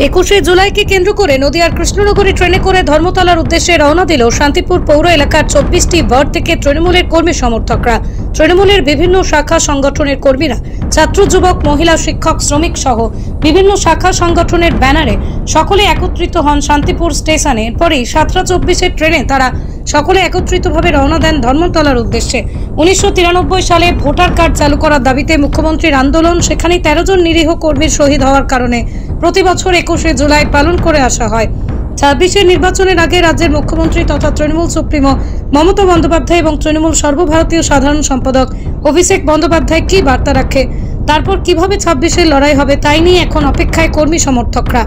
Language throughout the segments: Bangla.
21শে জুলাইকে কেন্দ্র করে নদিয়ার কৃষ্ণনগরে ট্রেনে করে ধর্মতলার উদ্দেশ্যে রওনা দিল শান্তিপুর পৌর এলাকার 24টি ওয়ার্ড থেকে তৃণমূলের কর্মী সমর্থকরা। তৃণমূলের বিভিন্ন শাখা সংগঠনের কর্মীরা, ছাত্র, যুবক, মহিলা, শিক্ষক, শ্রমিক সহ বিভিন্ন শাখা সংগঠনের ব্যানারে সকলে একত্রিত হন শান্তিপুর স্টেশনে। এরপরেই 7:24 ট্রেনে তারা সকলে একত্রিতভাবে রওনা দেন ধর্মতলার উদ্দেশ্যে। 1993 সালে ভোটার কার্ড চালু করার দাবিতে মুখ্যমন্ত্রীর আন্দোলন, সেখানে 13 জন নিরীহ কর্মীর শহীদ হওয়ার কারণে প্রতি বছর 21শে জুলাই পালন করে আসা হয়। 26 নির্বাচনের আগে রাজ্যের মুখ্যমন্ত্রী তথা তৃণমূল সুপ্রিমো মমতা বন্দ্যোপাধ্যায় এবং তৃণমূল সর্বভারতীয় সাধারণ সম্পাদক অভিষেক বন্দ্যোপাধ্যায় কি বার্তা রাখে, তারপর কিভাবে 26-এর লড়াই হবে, তাই নিয়ে এখন অপেক্ষায় কর্মী সমর্থকরা।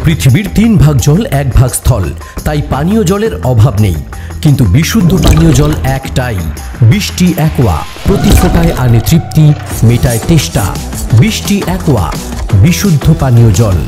পৃথিবীর 3 ভাগ জল 1 ভাগ স্থল, তাই পানীয় জলের অভাব নেই, কিন্তু বিশুদ্ধ পানীয় জল একটাই, বৃষ্টি অ্যাকোয়া। প্রতি ফোঁটায় আনে তৃপ্তি, মেটায় তেষ্টা। বৃষ্টি অ্যাকোয়া, বিশুদ্ধ পানীয় জল।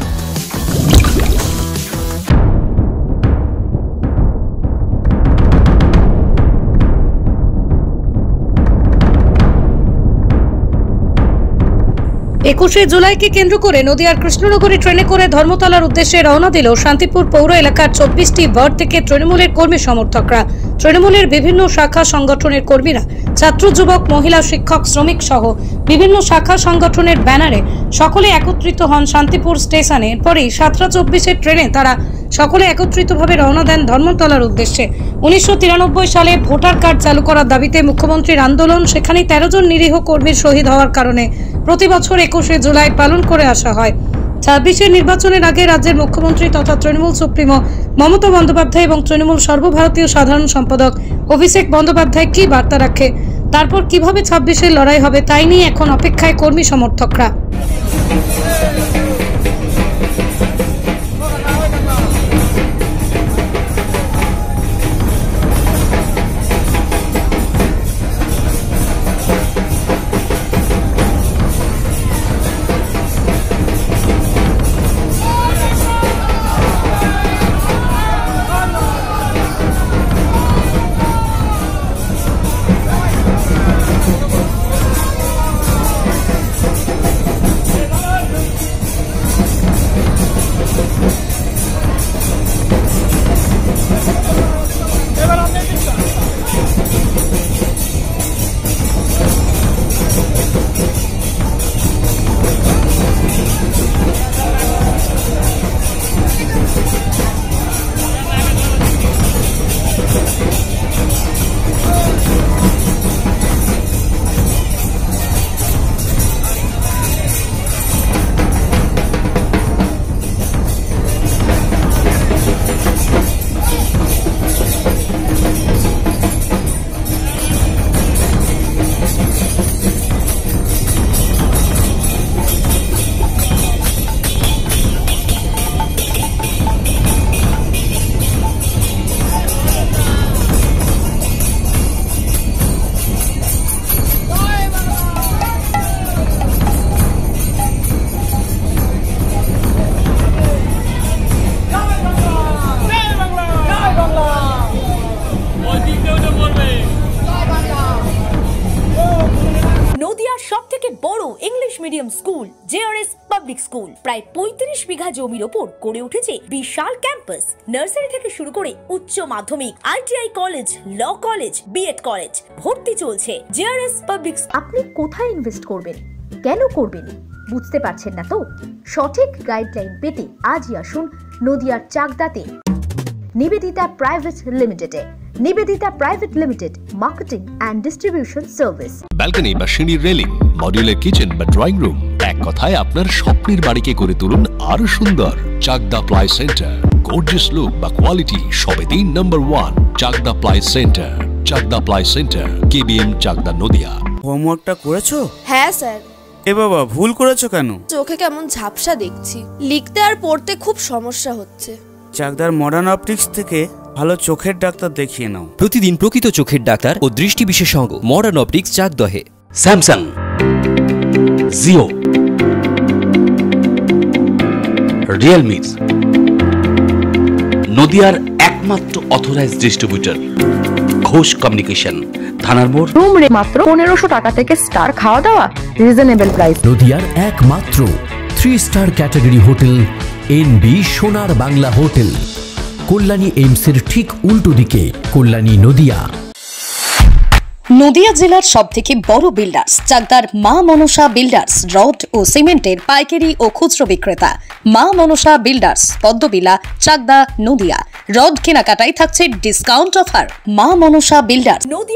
একুশে জুলাইকে কেন্দ্র করে নদিয়ার কৃষ্ণনগরে ট্রেনে করে ধর্মতলার উদ্দেশ্যে রওনা দিল শান্তিপুর পৌর এলাকার 24টি ওয়ার্ড থেকে তৃণমূলের কর্মী সমর্থকরা। তৃণমূলের বিভিন্ন শাখা সংগঠনের কর্মীরা, ছাত্র, যুবক, মহিলা, শিক্ষক, শ্রমিক সহ বিভিন্ন শাখা সংগঠনের ব্যানারে সকলে একত্রিত হন শান্তিপুর স্টেশনে। এরপরেই 7:24 ট্রেনে তারা সকলে একত্রিতভাবে রওনা দেন ধর্মতলার উদ্দেশ্যে। 1993 সালে ভোটার কার্ড চালু করার দাবিতে মুখ্যমন্ত্রীর আন্দোলন, সেখানে 13 জন নিরীহ কর্মীর শহীদ হওয়ার কারণে প্রতি বছর 21শে জুলাই পালন করে আসা হয়। 26 নির্বাচনের আগে রাজ্যের মুখ্যমন্ত্রী তথা তৃণমূল সুপ্রিমো মমতা বন্দ্যোপাধ্যায় এবং তৃণমূল সর্বভারতীয় সাধারণ সম্পাদক অভিষেক বন্দ্যোপাধ্যায় কি বার্তা রাখে, তারপর কিভাবে 26-এর লড়াই হবে, তাই নিয়ে এখন অপেক্ষায় কর্মী সমর্থকরা। সবথেকে বড় English medium school JRS public school প্রায় ৩৫ বিঘা জমির ওপর গড়ে উঠেছে বিশাল ক্যাম্পাস। নার্সারি থেকে শুরু করে উচ্চ মাধ্যমিক, ITI college, law college, BEd college, ভর্তি চলছে জেআরএস পাবলিক। আপনি কোথায় ইনভেস্ট করবেন, কেন করবেন বুঝতে পারছেন না তো? সঠিক গাইডলাইন পেতে আজই আসুন নদিয়ার চাকদাতে নিবেদিতা প্রাইভেট লিমিটেডে। Nibedita private limited, marketing and distribution service. Balcony বা সিঁড়ির রেলিং, মডিউলার কিচেন বা ড্রয়িং রুম, এক কথায় আপনার স্বপ্নের বাড়িকে করে তুলুন আরো সুন্দর। Chakda ply centre, gorgeous look বা কোয়ালিটি সবেতেই number 1। Chakda ply centre, Chakda ply centre, KBM, Chakda, Nadia. হোমওয়ার্কটা করেছো? হ্যাঁ স্যার। এ বাবা, ভুল করেছো কেন? চোখে কেমন ঝাপসা দেখছি, লিখতে আর পড়তে খুব সমস্যা হচ্ছে। চাকদার মডার্ন অপটিক্স থেকে ভালো চোখের ডাক্তার দেখিয়ে নাও। প্রতিদিন প্রকৃত চোখের ডাক্তার ও দৃষ্টি বিশেষজ্ঞ মডার্ন অপটিক্স চাকদহে। স্যামসাং, জিও, রিয়েলমি, নদিয়ার একমাত্র অথরাইজড ডিস্ট্রিবিউটর ঘোষ কমিউনিকেশন, থানার মোড়। রুম রে মাত্র 1500 টাকা থেকে স্টার খাওয়া দাওয়া, রিজনেবল প্রাইস। নদিয়ার একমাত্র 3 স্টার ক্যাটাগরি হোটেল এনবি সোনার বাংলা হোটেল, কল্যাণী এইমসের ঠিক উল্টো দিকে, কল্যাণী, নদিয়া। নদিয়া জেলার সবথেকে বড় বিল্ডার্স চাকদার মা মনসা বিল্ডার্স, রড ও সিমেন্টের পাইকারি ও খুচরো বিক্রেতা। মা মনসা বিল্ডার্স, পদ্মবিলা, চাকদা, নদিয়া। রড কেনাকাটায় থাকছে ডিসকাউন্ট অফার। মা মনসা বিল্ডার্স।